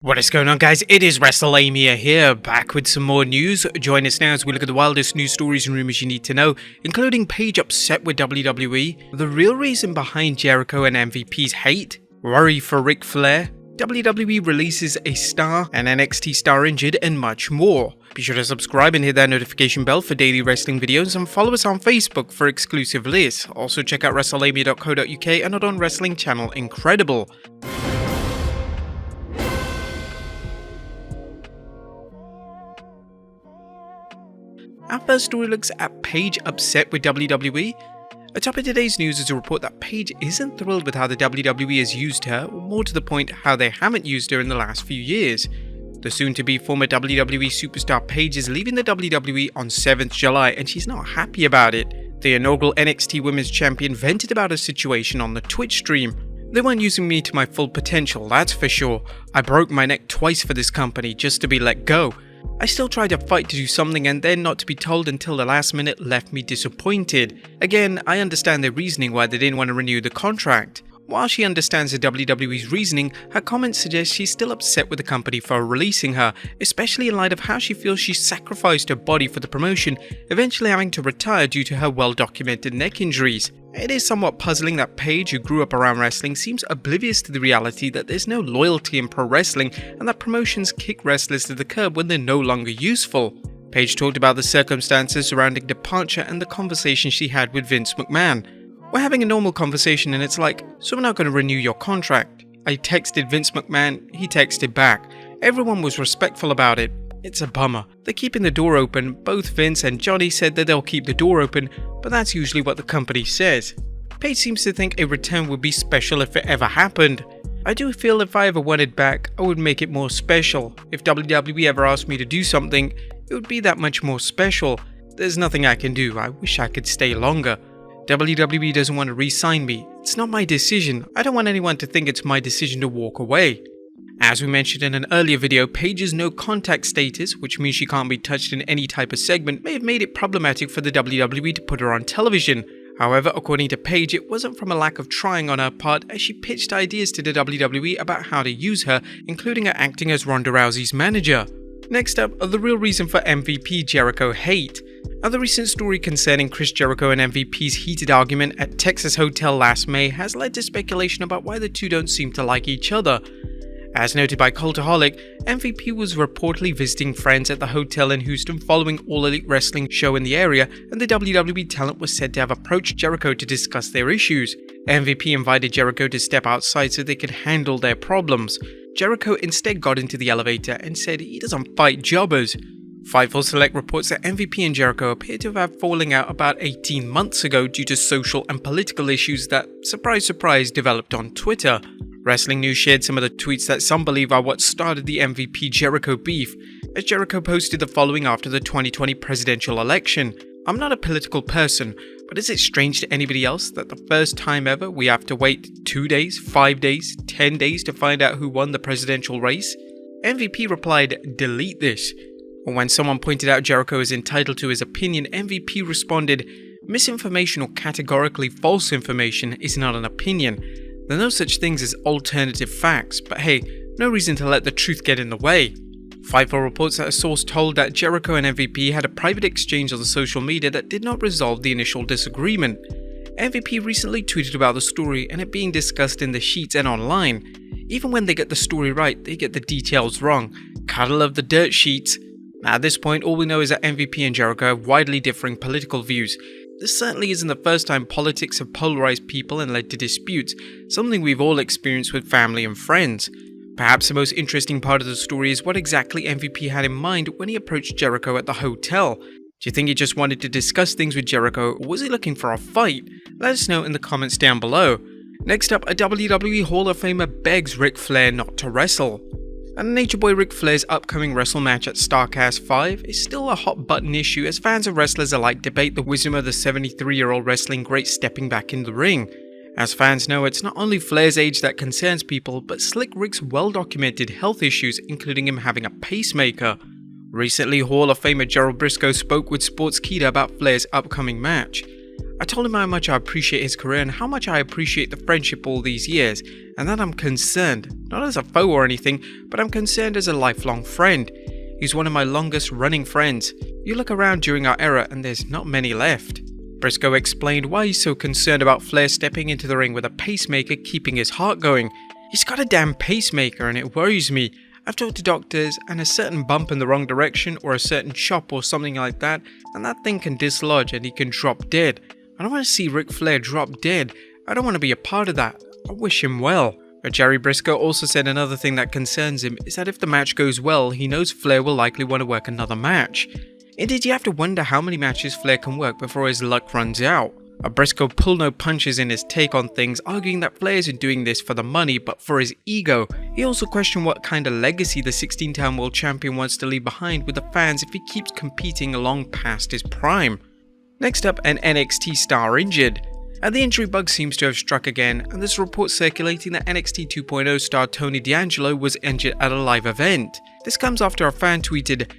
What is going on, guys? It is Wrestlelamia here, back with some more news. Join us now as we look at the wildest news stories and rumors you need to know, including Paige upset with WWE, the real reason behind Jericho and MVP's hate, worry for Ric Flair, WWE releases a star and NXT Star Injured, and much more. Be sure to subscribe and hit that notification bell for daily wrestling videos, and follow us on Facebook for exclusive lists. Also check out Wrestlelamia.co.uk and our own wrestling channel, Incredible. Our first story looks at Paige upset with WWE. Atop of today's news is a report that Paige isn't thrilled with how the WWE has used her, or more to the point, how they haven't used her in the last few years. The soon-to-be former WWE superstar Paige is leaving the WWE on 7th July, and she's not happy about it. The inaugural NXT Women's Champion vented about her situation on the Twitch stream. "They weren't using me to my full potential, that's for sure. I broke my neck twice for this company just to be let go. I still tried to fight to do something, and then not to be told until the last minute left me disappointed. Again, I understand their reasoning why they didn't want to renew the contract." While she understands the WWE's reasoning, her comments suggest she's still upset with the company for releasing her, especially in light of how she feels she sacrificed her body for the promotion, eventually having to retire due to her well-documented neck injuries. It is somewhat puzzling that Paige, who grew up around wrestling, seems oblivious to the reality that there's no loyalty in pro wrestling and that promotions kick wrestlers to the curb when they're no longer useful. Paige talked about the circumstances surrounding departure and the conversation she had with Vince McMahon. "We're having a normal conversation and it's like, so we're not going to renew your contract. I texted Vince McMahon, he texted back. Everyone was respectful about it. It's a bummer. They're keeping the door open. Both Vince and Johnny said that they'll keep the door open, but that's usually what the company says." Paige seems to think a return would be special if it ever happened. "I do feel if I ever wanted back, I would make it more special. If WWE ever asked me to do something, it would be that much more special. There's nothing I can do. I wish I could stay longer. WWE doesn't want to re-sign me. It's not my decision. I don't want anyone to think it's my decision to walk away." As we mentioned in an earlier video, Paige's no contact status, which means she can't be touched in any type of segment, may have made it problematic for the WWE to put her on television. However, according to Paige, it wasn't from a lack of trying on her part, as she pitched ideas to the WWE about how to use her, including her acting as Ronda Rousey's manager. Next up, the real reason for MVP Jericho hate. Now, the recent story concerning Chris Jericho and MVP's heated argument at Texas hotel last May has led to speculation about why the two don't seem to like each other. As noted by Cultaholic, MVP was reportedly visiting friends at the hotel in Houston following All Elite Wrestling show in the area, and the WWE talent was said to have approached Jericho to discuss their issues. MVP invited Jericho to step outside so they could handle their problems. Jericho instead got into the elevator and said he doesn't fight jobbers. Fightful Select reports that MVP and Jericho appear to have falling out about 18 months ago due to social and political issues that, surprise surprise, developed on Twitter. Wrestling News shared some of the tweets that some believe are what started the MVP Jericho beef, as Jericho posted the following after the 2020 presidential election. "I'm not a political person, but is it strange to anybody else that the first time ever we have to wait 2 days, 5 days, 10 days to find out who won the presidential race?" MVP replied, "Delete this." When someone pointed out Jericho is entitled to his opinion, MVP responded, "Misinformation or categorically false information is not an opinion. There are no such things as alternative facts, but hey, no reason to let the truth get in the way." Fightful reports that a source told that Jericho and MVP had a private exchange on the social media that did not resolve the initial disagreement. MVP recently tweeted about the story and it being discussed in the sheets and online. Even when they get the story right, they get the details wrong. Gotta love the dirt sheets. Now, at this point, all we know is that MVP and Jericho have widely differing political views. This certainly isn't the first time politics have polarized people and led to disputes, something we've all experienced with family and friends. Perhaps the most interesting part of the story is what exactly MVP had in mind when he approached Jericho at the hotel. Do you think he just wanted to discuss things with Jericho, or was he looking for a fight? Let us know in the comments down below. Next up, a WWE Hall of Famer begs Ric Flair not to wrestle. And Nature Boy Ric Flair's upcoming Wrestle match at StarCast 5 is still a hot button issue as fans of wrestlers alike debate the wisdom of the 73-year-old wrestling great stepping back in the ring. As fans know, it's not only Flair's age that concerns people, but Slick Rick's well-documented health issues, including him having a pacemaker. Recently, Hall of Famer Gerald Briscoe spoke with Sportskeeda about Flair's upcoming match. I told him how much I appreciate his career and how much I appreciate the friendship all these years, and that I'm concerned, not as a foe or anything, but I'm concerned as a lifelong friend. He's one of my longest running friends. You look around during our era and there's not many left. Briscoe explained why he's so concerned about Flair stepping into the ring with a pacemaker keeping his heart going. He's got a damn pacemaker and it worries me. I've talked to doctors and a certain bump in the wrong direction or a certain chop or something like that, and that thing can dislodge and he can drop dead. I don't want to see Ric Flair drop dead. I don't want to be a part of that. I wish him well. But Jerry Briscoe also said another thing that concerns him is that if the match goes well, he knows Flair will likely want to work another match. Indeed, you have to wonder how many matches Flair can work before his luck runs out. Briscoe pulled no punches in his take on things, arguing that Flair isn't doing this for the money but for his ego. He also questioned what kind of legacy the 16-time world champion wants to leave behind with the fans if he keeps competing long past his prime. Next up, an NXT Star Injured. The injury bug seems to have struck again, and there's reports circulating that NXT 2.0 star Tony D'Angelo was injured at a live event. This comes after a fan tweeted,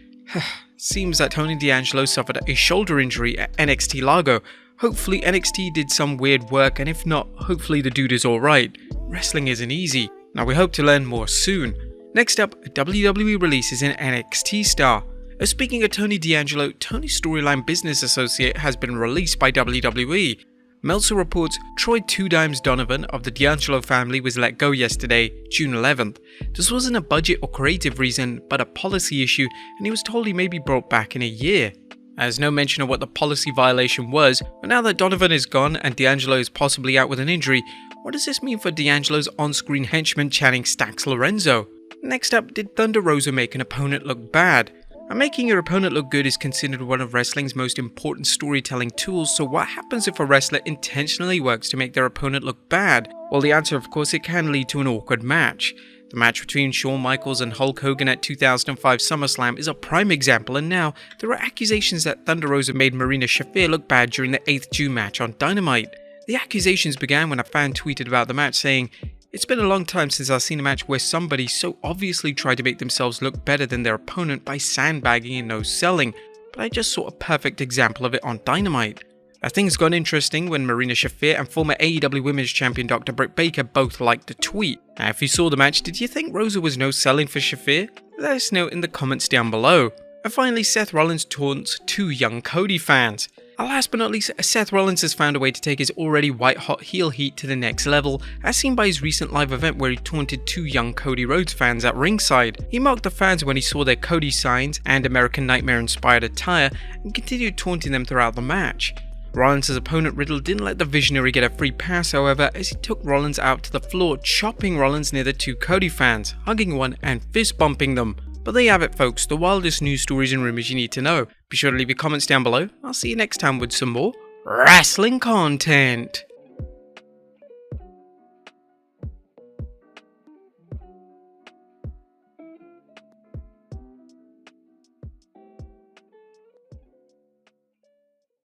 "Seems that Tony D'Angelo suffered a shoulder injury at NXT Largo. Hopefully NXT did some weird work, and if not, hopefully the dude is alright. Wrestling isn't easy." Now we hope to learn more soon. Next up, WWE Releases NXT Star. Speaking of Tony D'Angelo, Tony's storyline business associate has been released by WWE. Meltzer reports Troy Two Dimes Donovan of the D'Angelo family was let go yesterday, June 11th. This wasn't a budget or creative reason, but a policy issue, and he was told he may be brought back in a year. There's no mention of what the policy violation was, but now that Donovan is gone and D'Angelo is possibly out with an injury, what does this mean for D'Angelo's on-screen henchman Channing Stacks Lorenzo? Next up, did Thunder Rosa make an opponent look bad? Making your opponent look good is considered one of wrestling's most important storytelling tools, so what happens if a wrestler intentionally works to make their opponent look bad? Well, the answer, of course, it can lead to an awkward match. The match between Shawn Michaels and Hulk Hogan at 2005 SummerSlam is a prime example, and now there are accusations that Thunder Rosa made Marina Shafir look bad during the 8th June match on Dynamite. The accusations began when a fan tweeted about the match saying, "It's been a long time since I've seen a match where somebody so obviously tried to make themselves look better than their opponent by sandbagging and no selling, but I just saw a perfect example of it on Dynamite." Things got interesting when Marina Shafir and former AEW Women's Champion Dr. Britt Baker both liked the tweet. Now, if you saw the match, did you think Rosa was no selling for Shafir? Let us know in the comments down below. And finally, Seth Rollins taunts 2 young Cody fans. Last but not least, Seth Rollins has found a way to take his already white-hot heel heat to the next level, as seen by his recent live event where he taunted 2 young Cody Rhodes fans at ringside. He mocked the fans when he saw their Cody signs and American Nightmare-inspired attire, and continued taunting them throughout the match. Rollins' opponent Riddle didn't let the Visionary get a free pass, however, as he took Rollins out to the floor, chopping Rollins near the 2 Cody fans, hugging one and fist-bumping them. But there you have it, folks, the wildest news stories and rumors you need to know. Be sure to leave your comments down below. I'll see you next time with some more wrestling content.